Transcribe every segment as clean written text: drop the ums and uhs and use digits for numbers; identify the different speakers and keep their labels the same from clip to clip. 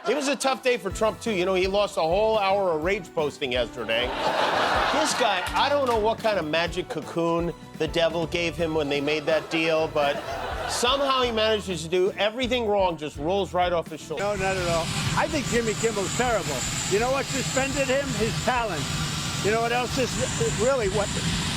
Speaker 1: It was a tough day for Trump, too. You know, he lost a whole hour of rage posting yesterday. This guy, I don't know what kind of magic cocoon the devil gave him when they made that deal, but somehow he manages to do everything wrong, just rolls right off his shoulder.
Speaker 2: No, not at all. I think Jimmy Kimmel's terrible. You know what suspended him? His talent. You know what else is really what?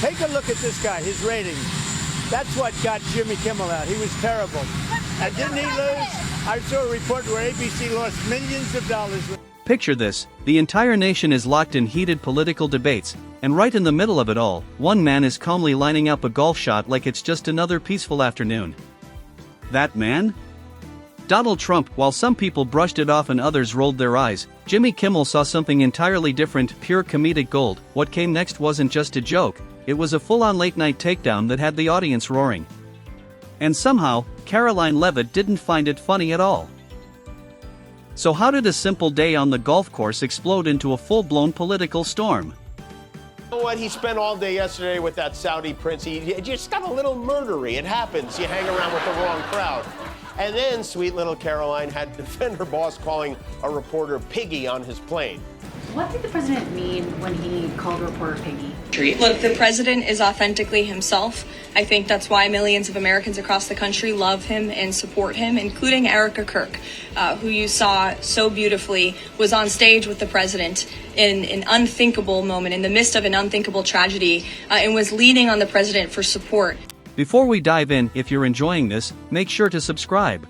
Speaker 2: Take a look at this guy, his ratings. That's what got Jimmy Kimmel out. He was terrible. And didn't he lose? I saw a report where ABC lost millions of dollars.
Speaker 3: Picture this, the entire nation is locked in heated political debates, and right in the middle of it all, one man is calmly lining up a golf shot like it's just another peaceful afternoon. That man? Donald Trump. While some people brushed it off and others rolled their eyes, Jimmy Kimmel saw something entirely different, pure comedic gold. What came next wasn't just a joke, it was a full-on late-night takedown that had the audience roaring. And somehow, Karoline Leavitt didn't find it funny at all. So how did a simple day on the golf course explode into a full-blown political storm?
Speaker 1: You know what? He spent all day yesterday with that Saudi prince. He just got a little murdery. It happens. You hang around with the wrong crowd. And then sweet little Karoline had to defend her boss calling a reporter piggy on his plane.
Speaker 4: What did the president mean when he called a reporter piggy?
Speaker 5: Look, the president is authentically himself. I think that's why millions of Americans across the country love him and support him, including Erica Kirk, who you saw so beautifully was on stage with the president in an unthinkable moment, in the midst of an unthinkable tragedy, and was leaning on the president for support.
Speaker 3: Before we dive in, if you're enjoying this, make sure to subscribe.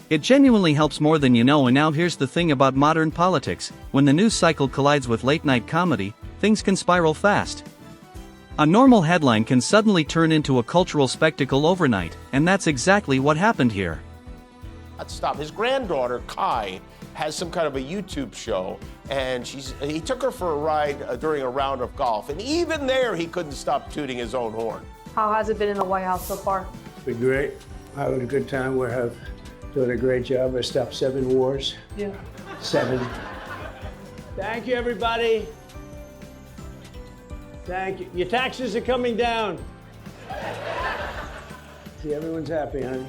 Speaker 3: It genuinely helps more than you know. And now here's the thing about modern politics, when the news cycle collides with late-night comedy, things can spiral fast. A normal headline can suddenly turn into a cultural spectacle overnight, and that's exactly what happened here.
Speaker 1: Let's stop. His granddaughter, Kai, has some kind of a YouTube show, and he took her for a ride during a round of golf, and even there he couldn't stop tooting his own horn.
Speaker 6: How has it been in the White House so far?
Speaker 2: It's been great. Having a good time. We're doing a great job. I stopped 7 wars.
Speaker 6: Yeah.
Speaker 2: 7. Thank you, everybody. Thank you. Your taxes are coming down. See, everyone's happy, honey.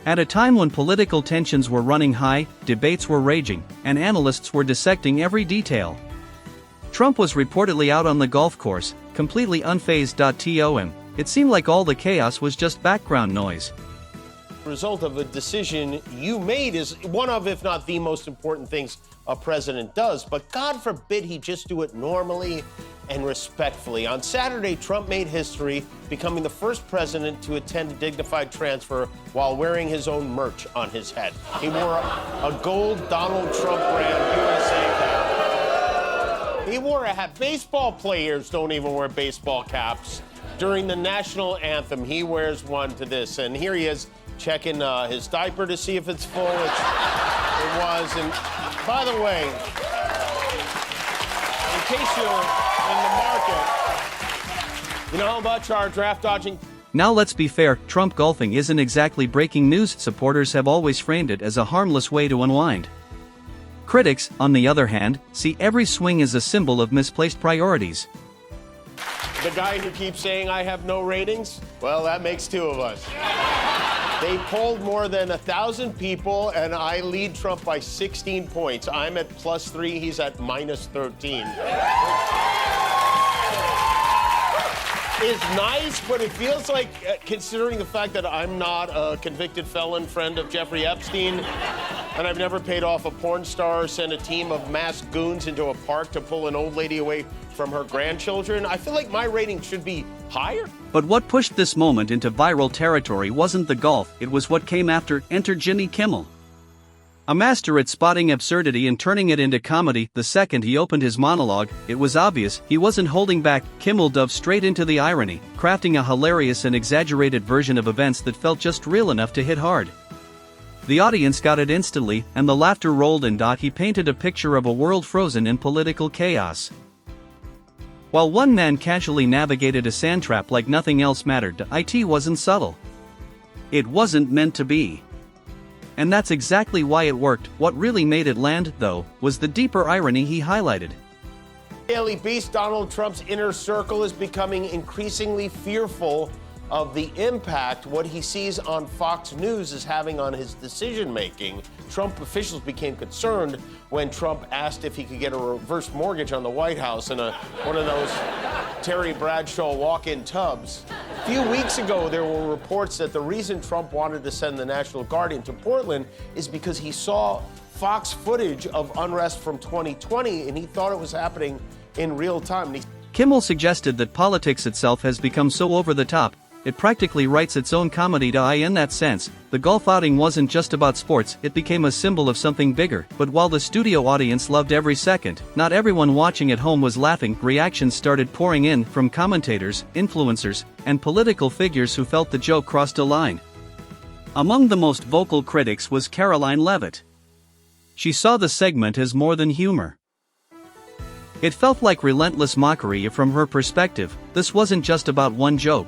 Speaker 3: At a time when political tensions were running high, debates were raging, and analysts were dissecting every detail, Trump was reportedly out on the golf course, completely unfazed. It seemed like all the chaos was just background noise.
Speaker 1: The result of a decision you made is one of, if not the most important things a president does, but God forbid he just do it normally and respectfully. On Saturday, Trump made history, becoming the first president to attend a dignified transfer while wearing his own merch on his head. He wore a gold Donald Trump brand USA cap. He wore a hat. Baseball players don't even wear baseball caps. During the national anthem, he wears one to this, and here he is checking his diaper to see if it's full. It was, and by the way, in case you're in the market, you know how much our draft dodging.
Speaker 3: Now let's be fair, Trump golfing isn't exactly breaking news. Supporters have always framed it as a harmless way to unwind. Critics, on the other hand, see every swing as a symbol of misplaced priorities.
Speaker 1: The guy who keeps saying I have no ratings? Well, that makes 2 of us. They polled more than 1,000 people, and I lead Trump by 16 points. I'm at +3, he's at -13. Is nice, but it feels like, considering the fact that I'm not a convicted felon friend of Jeffrey Epstein, and I've never paid off a porn star or sent a team of masked goons into a park to pull an old lady away from her grandchildren, I feel like my rating should be higher.
Speaker 3: But what pushed this moment into viral territory wasn't the golf, it was what came after. Enter Jimmy Kimmel. A master at spotting absurdity and turning it into comedy. The second he opened his monologue, it was obvious he wasn't holding back. Kimmel dove straight into the irony, crafting a hilarious and exaggerated version of events that felt just real enough to hit hard. The audience got it instantly, and the laughter rolled in. He painted a picture of a world frozen in political chaos. While one man casually navigated a sand trap like nothing else mattered, it wasn't subtle. It wasn't meant to be. And that's exactly why it worked. What really made it land, though, was the deeper irony he highlighted.
Speaker 1: Daily Beast, Donald Trump's inner circle is becoming increasingly fearful of the impact what he sees on Fox News is having on his decision-making. Trump officials became concerned when Trump asked if he could get a reverse mortgage on the White House in one of those Terry Bradshaw walk-in tubs. A few weeks ago, there were reports that the reason Trump wanted to send the National Guard into Portland is because he saw Fox footage of unrest from 2020, and he thought it was happening in real time.
Speaker 3: Kimmel suggested that politics itself has become so over the top, it practically writes its own comedy. In that sense, the golf outing wasn't just about sports, it became a symbol of something bigger. But while the studio audience loved every second, not everyone watching at home was laughing. Reactions started pouring in from commentators, influencers, and political figures who felt the joke crossed a line. Among the most vocal critics was Karoline Leavitt. She saw the segment as more than humor. It felt like relentless mockery. From her perspective, this wasn't just about one joke.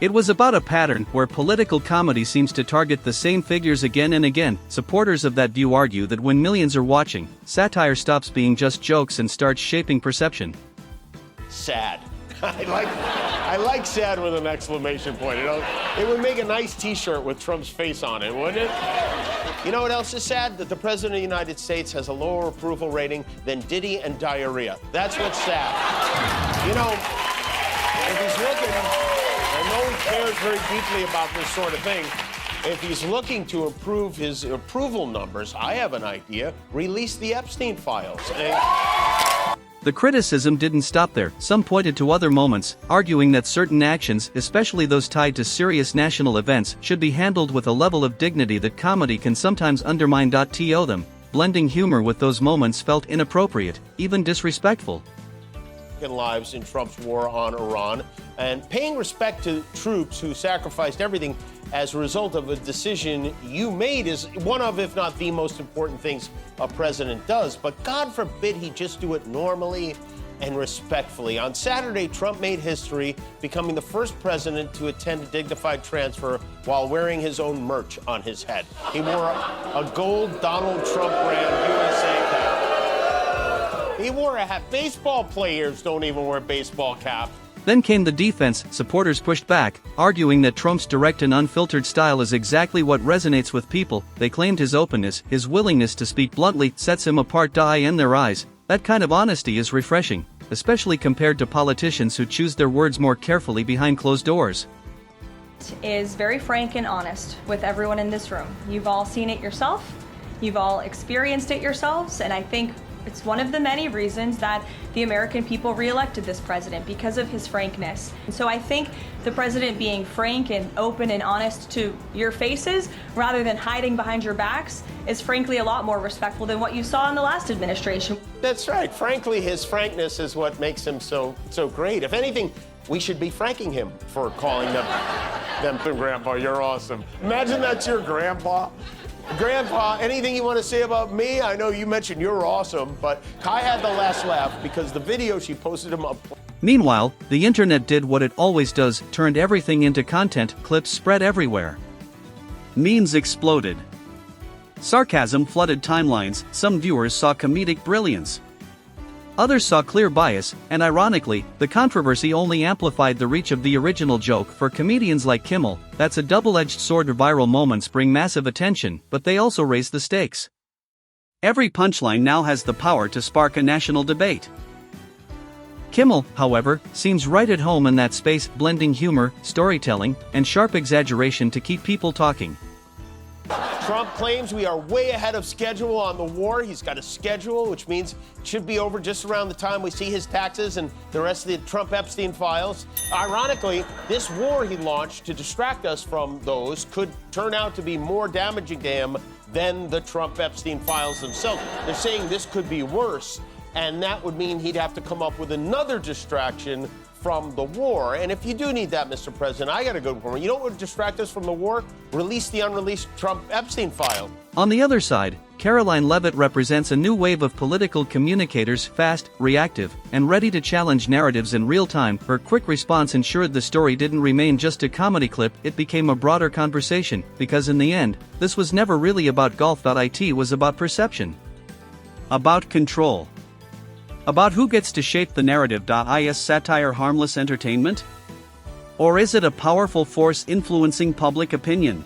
Speaker 3: It was about a pattern where political comedy seems to target the same figures again and again. Supporters of that view argue that when millions are watching, satire stops being just jokes and starts shaping perception.
Speaker 1: Sad. I like sad with an exclamation point. You know, it would make a nice T-shirt with Trump's face on it, wouldn't it? You know what else is sad? That the President of the United States has a lower approval rating than Diddy and diarrhea. That's what's sad. You know, if he's looking, I know he cares very deeply about this sort of thing. If he's looking to improve his approval numbers, I have an idea. Release the Epstein files.
Speaker 3: The criticism didn't stop there. Some pointed to other moments, arguing that certain actions, especially those tied to serious national events, should be handled with a level of dignity that comedy can sometimes undermine. To them, blending humor with those moments felt inappropriate, even disrespectful.
Speaker 1: Lives in Trump's war on Iran, and paying respect to troops who sacrificed everything as a result of a decision you made is one of, if not the most important things a president does. But God forbid he just do it normally and respectfully. On Saturday, Trump made history, becoming the first president to attend a dignified transfer while wearing his own merch on his head. He wore a gold Donald Trump brand USA cap. He wore a hat. Baseball players don't even wear baseball caps.
Speaker 3: Then came the defense. Supporters pushed back, arguing that Trump's direct and unfiltered style is exactly what resonates with people. They claimed his openness, his willingness to speak bluntly, sets him apart. In their eyes, that kind of honesty is refreshing, especially compared to politicians who choose their words more carefully behind closed doors.
Speaker 5: Is very frank and honest with everyone in this room. You've all seen it yourself. You've all experienced it yourselves, and I think it's one of the many reasons that the American people reelected this president, because of his frankness. And so I think the president being frank and open and honest to your faces, rather than hiding behind your backs, is frankly a lot more respectful than what you saw in the last administration.
Speaker 1: That's right. Frankly, his frankness is what makes him so great. If anything, we should be franking him for calling them Grandpa, you're awesome. Imagine that's your grandpa. Grandpa, anything you want to say about me? I know you mentioned you're awesome, but Kai had the last laugh because the video she posted him up.
Speaker 3: Meanwhile, the internet did what it always does, turned everything into content. Clips spread everywhere. Memes exploded. Sarcasm flooded timelines. Some viewers saw comedic brilliance. Others saw clear bias, and ironically, the controversy only amplified the reach of the original joke. For comedians like Kimmel, that's a double-edged sword. Viral moments bring massive attention, but they also raise the stakes. Every punchline now has the power to spark a national debate. Kimmel, however, seems right at home in that space, blending humor, storytelling, and sharp exaggeration to keep people talking.
Speaker 1: Trump claims we are way ahead of schedule on the war. He's got a schedule, which means it should be over just around the time we see his taxes and the rest of the Trump Epstein files. Ironically, this war he launched to distract us from those could turn out to be more damaging to him than the Trump Epstein files themselves. They're saying this could be worse, and that would mean he'd have to come up with another distraction from the war. And if you do need that, Mr. President, I got a good one. You know what would distract us from the war? Release the unreleased Trump Epstein file.
Speaker 3: On the other side, Karoline Leavitt represents a new wave of political communicators, fast, reactive, and ready to challenge narratives in real time. Her quick response ensured the story didn't remain just a comedy clip, it became a broader conversation, because in the end, this was never really about golf. It was about perception. About control. About who gets to shape the narrative. Is satire harmless entertainment? Or is it a powerful force influencing public opinion?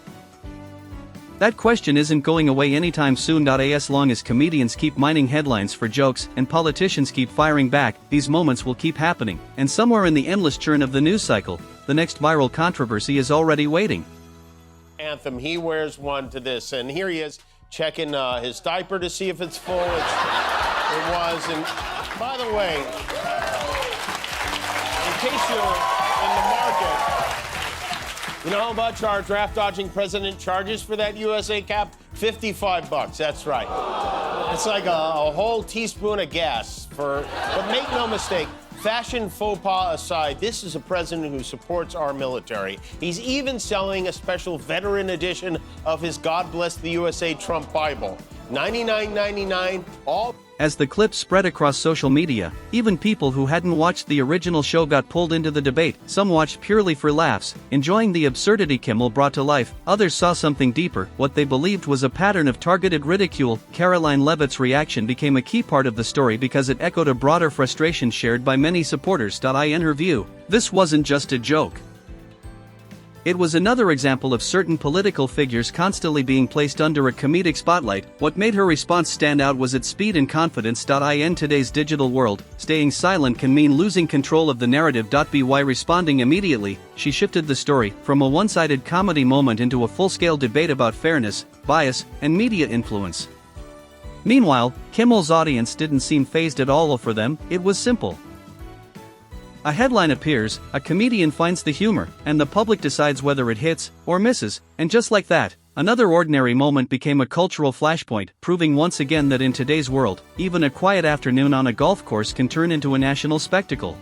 Speaker 3: That question isn't going away anytime soon. As long as comedians keep mining headlines for jokes and politicians keep firing back, these moments will keep happening, and somewhere in the endless churn of the news cycle, the next viral controversy is already waiting.
Speaker 1: Anthem, he wears one to this, and here he is checking his diaper to see if it's full. It was, and by the way, in case you're in the market, you know how much our draft-dodging president charges for that USA cap? $55, that's right. It's like a whole teaspoon of gas but make no mistake, fashion faux pas aside, this is a president who supports our military. He's even selling a special veteran edition of his God Bless the USA Trump Bible. $99.99, all.
Speaker 3: As the clip spread across social media, even people who hadn't watched the original show got pulled into the debate. Some watched purely for laughs, enjoying the absurdity Kimmel brought to life. Others saw something deeper, what they believed was a pattern of targeted ridicule. Karoline Leavitt's reaction became a key part of the story because it echoed a broader frustration shared by many supporters. In her view, this wasn't just a joke. It was another example of certain political figures constantly being placed under a comedic spotlight. What made her response stand out was its speed and confidence. In today's digital world, staying silent can mean losing control of the narrative. By responding immediately, she shifted the story from a one-sided comedy moment into a full-scale debate about fairness, bias, and media influence. Meanwhile, Kimmel's audience didn't seem fazed at all. For them, it was simple. A headline appears, a comedian finds the humor, and the public decides whether it hits or misses, and just like that, another ordinary moment became a cultural flashpoint, proving once again that in today's world, even a quiet afternoon on a golf course can turn into a national spectacle.